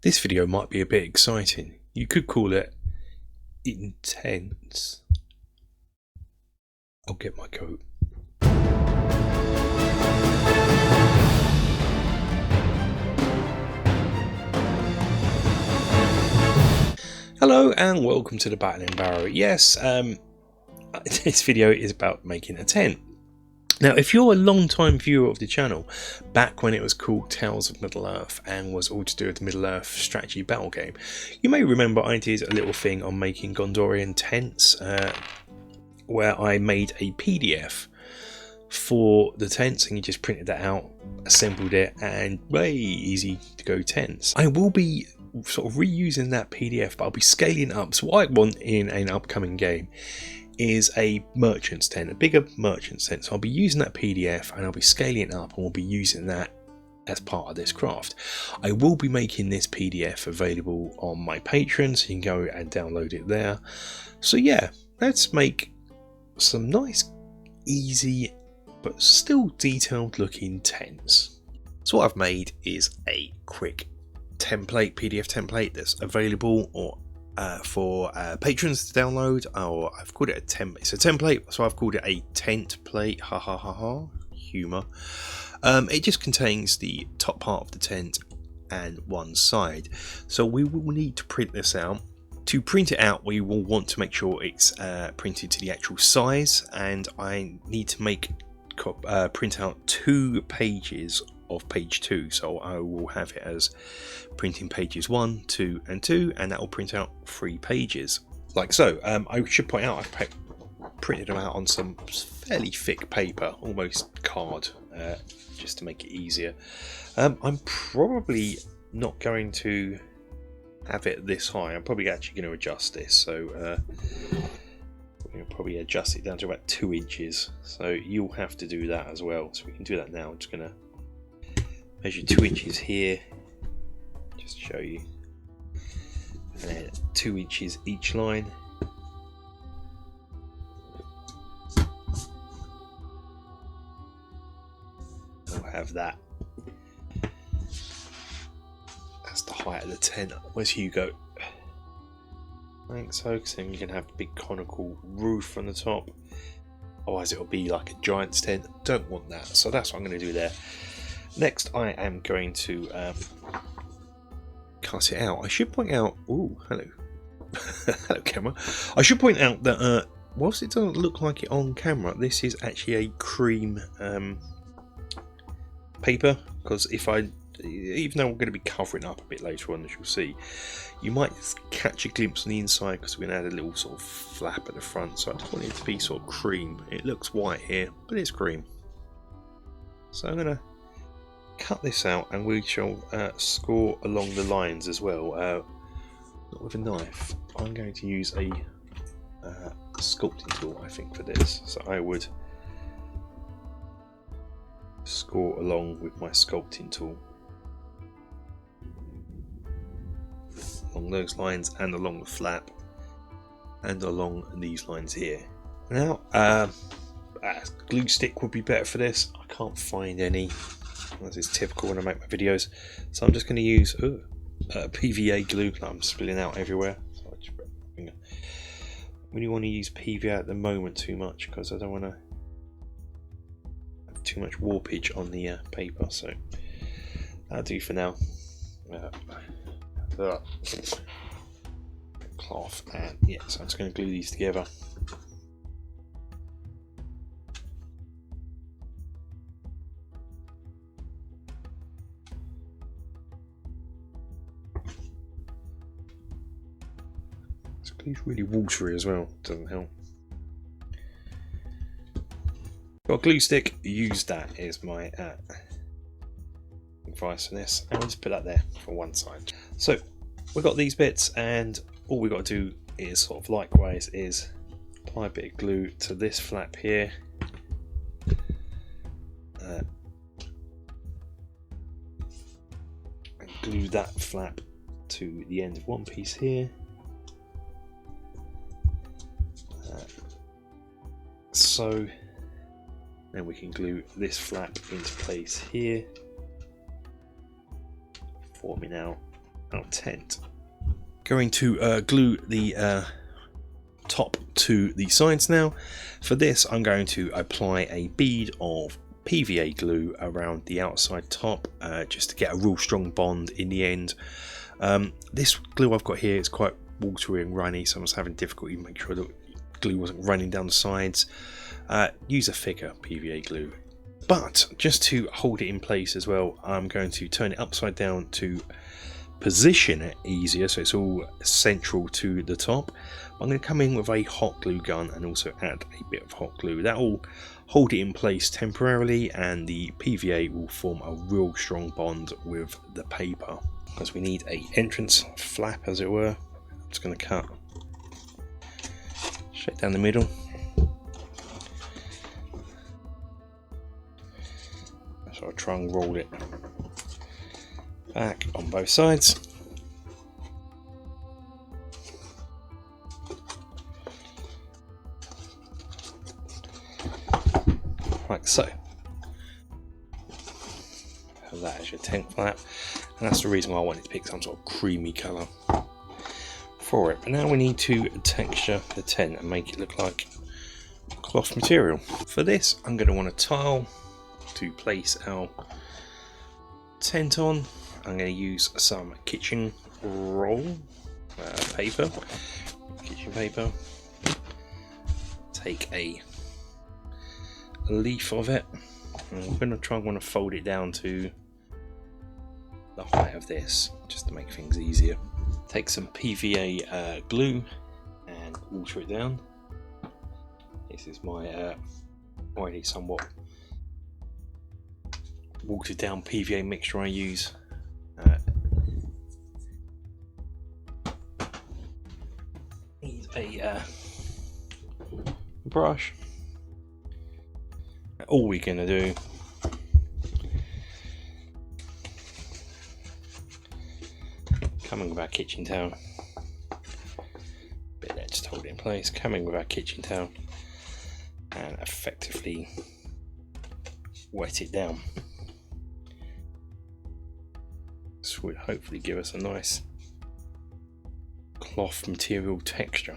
This video might be a bit exciting. You could call it intense. I'll get my coat. Hello and welcome to the Battle and Barrow. Yes, this video is about making a tent. Now, if you're a long-time viewer of the channel, back when it was called Tales of Middle-earth and was all to do with the Middle-earth strategy battle game, you may remember I did a little thing on making Gondorian tents, where I made a PDF for the tents and you just printed that out, assembled it, and way easy to go tents. I will be sort of reusing that PDF, but I'll be scaling up. So what I want in an upcoming game is a merchant's tent, a bigger merchant's tent. So I'll be using that PDF and I'll be scaling it up and we'll be using that as part of this craft. I will be making this PDF available on my Patreon, so you can go and download it there. So yeah, let's make some nice, easy, but still detailed looking tents. So what I've made is a quick template, PDF template that's available or for patrons to download, or I've called it it's a template, so I've called it a tent plate. Ha ha ha ha, humour. It just contains the top part of the tent and one side. So we will need to print this out. To print it out, we will want to make sure it's printed to the actual size, and I need to print out 2 pages of page 2, so I will have it as printing pages 1, 2 and 2, and that will print out 3 pages like so. I should point out I've printed them out on some fairly thick paper, almost card, just to make it easier. I'm probably not going to have it this high. I'm probably actually going to adjust this, so we're going to probably adjust it down to about 2 inches, so you'll have to do that as well. So we can do that now. I'm just going to measure 2 inches here, just to show you, and then 2 inches each line. I'll have that. That's the height of the tent. Where's Hugo? Thanks, so, because then you can have a big conical roof on the top. Otherwise it'll be like a giant's tent. Don't want that, so that's what I'm going to do there. Next, I am going to cut it out. I should point out. Oh, hello, hello, camera. I should point out that whilst it doesn't look like it on camera, this is actually a cream paper. Because even though we're going to be covering up a bit later on, as you'll see, you might catch a glimpse on the inside because we're going to add a little sort of flap at the front. So I just want it to be sort of cream. It looks white here, but it's cream. So I'm going to cut this out and we shall score along the lines as well, not with a knife. I'm going to use a sculpting tool, I think, for this, so I would score along with my sculpting tool along those lines and along the flap and along these lines here. Now a glue stick would be better for this. I can't find any, as is typical when I make my videos, so I'm just going to use PVA glue. I'm spilling out everywhere, so I just really want to use PVA at the moment too much because I don't want to have too much warpage on the paper, so that'll do for now. Cloth, and yeah, so I'm just going to glue these together. It's really watery as well, doesn't help. Got a glue stick, use that is my advice for this, and we'll just put that there for one side. So we've got these bits, and all we've got to do is sort of likewise is apply a bit of glue to this flap here, and glue that flap to the end of one piece here. So then we can glue this flap into place here, forming out our tent. Going to glue the top to the sides now. For this I'm going to apply a bead of PVA glue around the outside top just to get a real strong bond in the end. This glue I've got here is quite watery and runny, so I was having difficulty making sure that glue wasn't running down the sides. Use a thicker PVA glue, but just to hold it in place as well, I'm going to turn it upside down to position it easier so it's all central to the top. I'm going to come in with a hot glue gun and also add a bit of hot glue. That will hold it in place temporarily, and the PVA will form a real strong bond with the paper, because we need a entrance flap, as it were. I'm just going to cut straight down the middle. So I'll try and roll it back on both sides. Like so. And that is your tent flap, and that's the reason why I wanted to pick some sort of creamy colour for it. But now we need to texture the tent and make it look like cloth material. For this I'm going to want a tile to place our tent on. I'm going to use some kitchen roll paper, kitchen paper. Take a leaf of it, and I'm going to want to fold it down to the height of this just to make things easier. Take some PVA glue and water it down. This is my already somewhat watered down PVA mixture I use. Need a brush. All we're going to do coming with our kitchen towel, bit there just hold it in place, coming with our kitchen towel and effectively wet it down. This would hopefully give us a nice cloth material texture.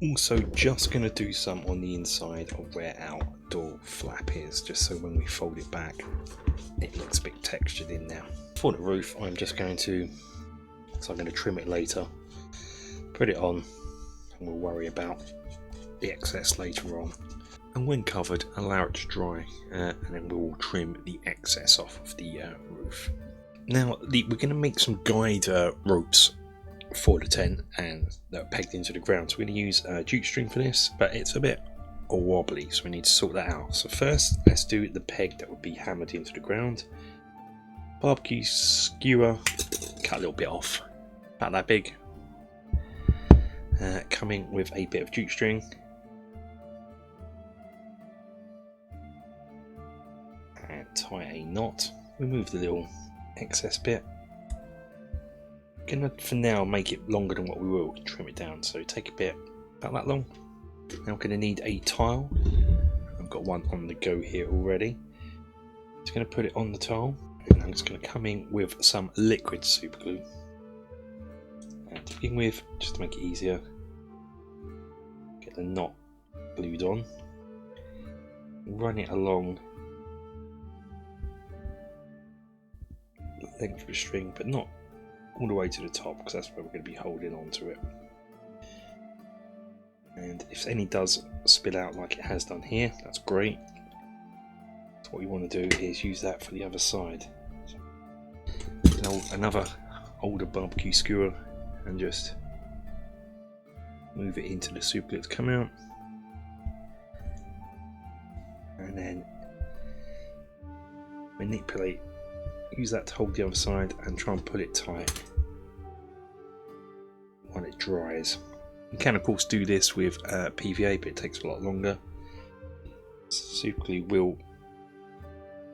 Also just going to do some on the inside of where our door flap is, just so when we fold it back it looks a bit textured in now. For the roof I'm just going to, so I'm going to trim it later, put it on, and we'll worry about the excess later on. And when covered, allow it to dry, and then we'll trim the excess off of the roof. Now we're going to make some guide ropes for the tent, and they're pegged into the ground, so we're going to use jute string for this, but it's a bit wobbly, so we need to sort that out. So first let's do the peg that would be hammered into the ground. Barbecue skewer, cut a little bit off, about that big, coming with a bit of jute string, and tie a knot. Remove the little excess bit. Gonna for now make it longer than what we will, trim it down, so take a bit about that long. Now we're gonna need a tile. I've got one on the go here already. Just gonna put it on the tile, and I'm just gonna come in with some liquid super glue. And to begin with, just to make it easier, get the knot glued on, run it along the length of the string, but not all the way to the top, because that's where we're going to be holding on to it. And if any does spill out like it has done here, that's great. So what you want to do is use that for the other side. So, another older barbecue skewer, and just move it into the super glue to come out, and then manipulate. Use that to hold the other side and try and pull it tight while it dries. You can of course do this with PVA, but it takes a lot longer. Super glue will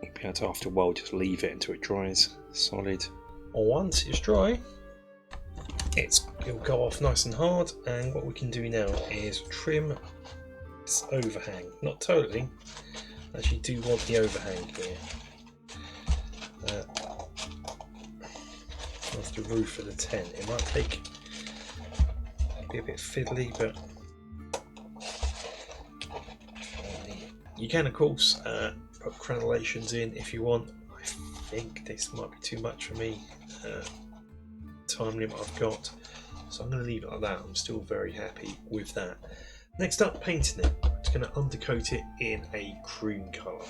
be able to, after a while, just leave it until it dries solid. Once it's dry, it'll go off nice and hard, and what we can do now is trim this overhang. Not totally, I actually do want the overhang here. off the roof of the tent. It might be a bit fiddly, but you can of course put crenellations in if you want. I think this might be too much for me, time limit I've got, so I'm going to leave it like that. I'm still very happy with that. Next up, painting it. I'm just going to undercoat it in a cream colour.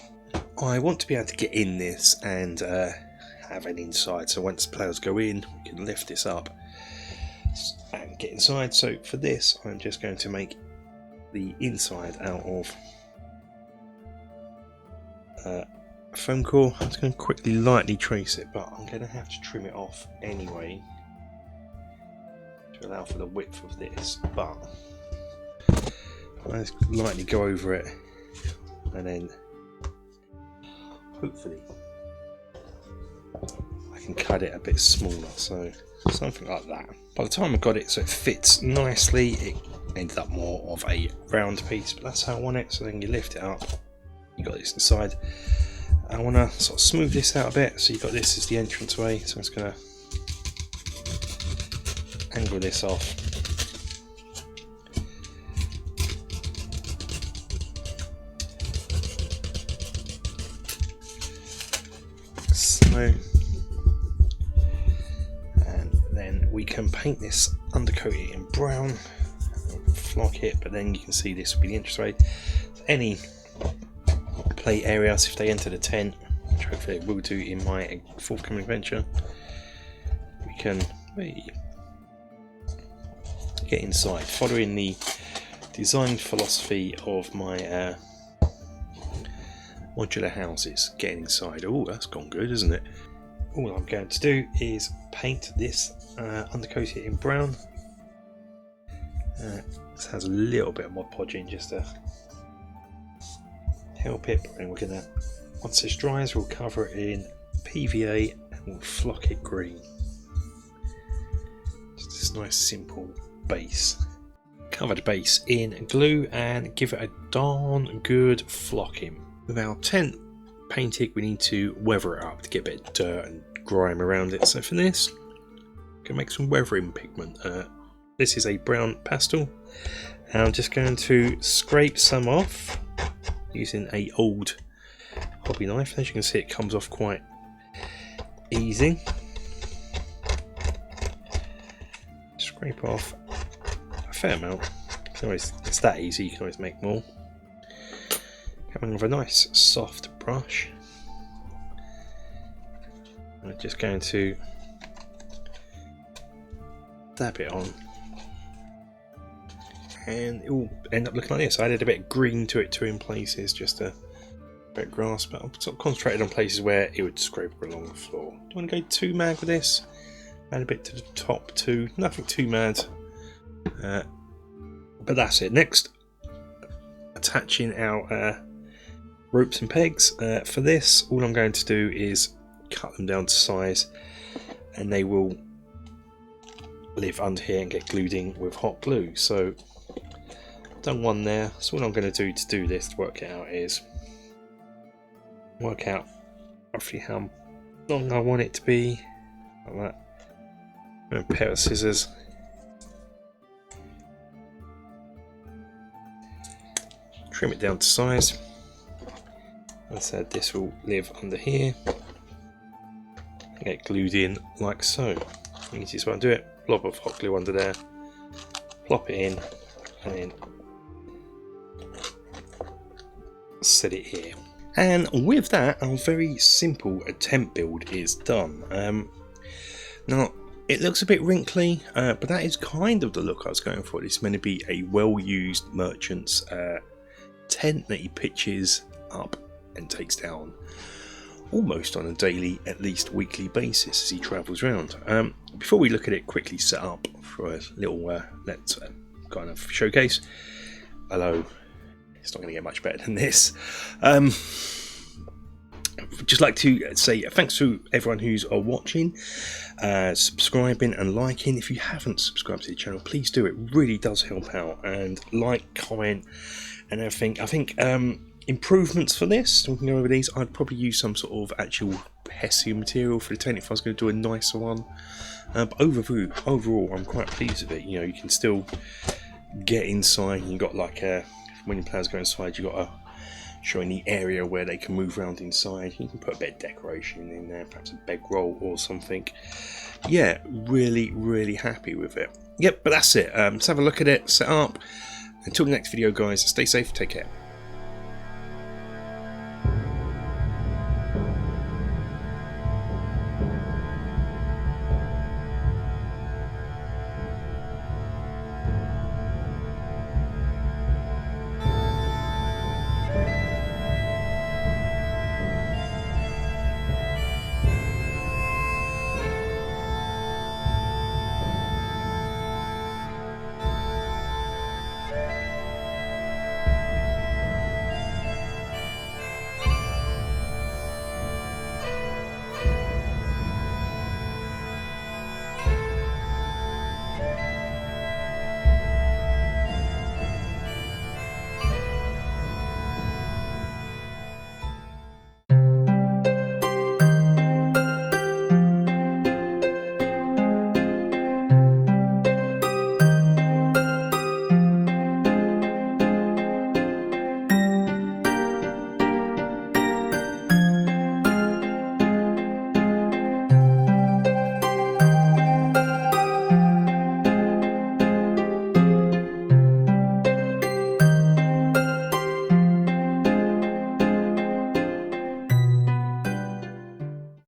I want to be able to get in this and have an inside, so once players go in we can lift this up and get inside. So for this I'm just going to make the inside out of foam core. I'm just going to quickly lightly trace it, but I'm going to have to trim it off anyway to allow for the width of this, but I'll just lightly go over it and then hopefully I can cut it a bit smaller, so something like that. By the time I got it so it fits nicely, it ended up more of a round piece, but that's how I want it. So then you lift it up, you got this inside. I want to sort of smooth this out a bit, so you've got this as the entrance way, so I'm just going to angle this off. So, and then we can paint this, undercoat it in brown, flock it, but then you can see this will be the entrance way. Any play areas, if they enter the tent, which hopefully it will do in my forthcoming adventure, we can get inside, following the design philosophy of my modular houses. Getting inside. Oh, that's gone good, isn't it? All I'm going to do is paint this, undercoat it in brown. This has a little bit of Mod Podge in just to help it, but then we're gonna, once this dries, we'll cover it in PVA and we'll flock it green. Just this nice simple base. Cover the base in glue and give it a darn good flocking. With our tent painted, we need to weather it up to get a bit of dirt and grime around it. So for this, I'm gonna make some weathering pigment. This is a brown pastel, and I'm just going to scrape some off using a old hobby knife. As you can see, it comes off quite easy. Scrape off a fair amount. It's that easy, you can always make more. Coming with a nice soft brush, I'm just going to dab it on, and it will end up looking like this. I added a bit of green to it too in places, just a bit of grass, but I've sort of concentrated on places where it would scrape along the floor. Do you want to go too mad with this? Add a bit to the top too, nothing too mad, but that's it. Next, attaching our ropes and pegs. For this, all I'm going to do is cut them down to size, and they will live under here and get glued in with hot glue. So I've done one there, so what I'm going to do this, to work it out, is work out roughly how long I want it to be, like that. And a pair of scissors, trim it down to size. As I said, this will live under here and get glued in like so. The easiest way to do it, blob of hot glue under there, plop it in, and then set it here. And with that, our very simple tent build is done. Now, it looks a bit wrinkly, but that is kind of the look I was going for. It's meant to be a well-used merchant's tent that he pitches up and takes down almost on a daily, at least weekly basis as he travels around. Before we look at it quickly set up for a little let's kind of showcase. Hello, it's not going to get much better than this. Just like to say thanks to everyone who's watching, subscribing and liking. If you haven't subscribed to the channel, please do. It really does help out. And like, comment and everything. I think improvements for this, we can go over these. I'd probably use some sort of actual pesky material for the tent if I was going to do a nicer one. But overall, I'm quite pleased with it. You know, you can still get inside. You've got like when your players go inside, you've got a showing the area where they can move around inside. You can put a bit of decoration in there, perhaps a bedroll or something. Yeah, really happy with it. Yep, but that's it. Let's have a look at it, set up. Until the next video, guys, stay safe, take care.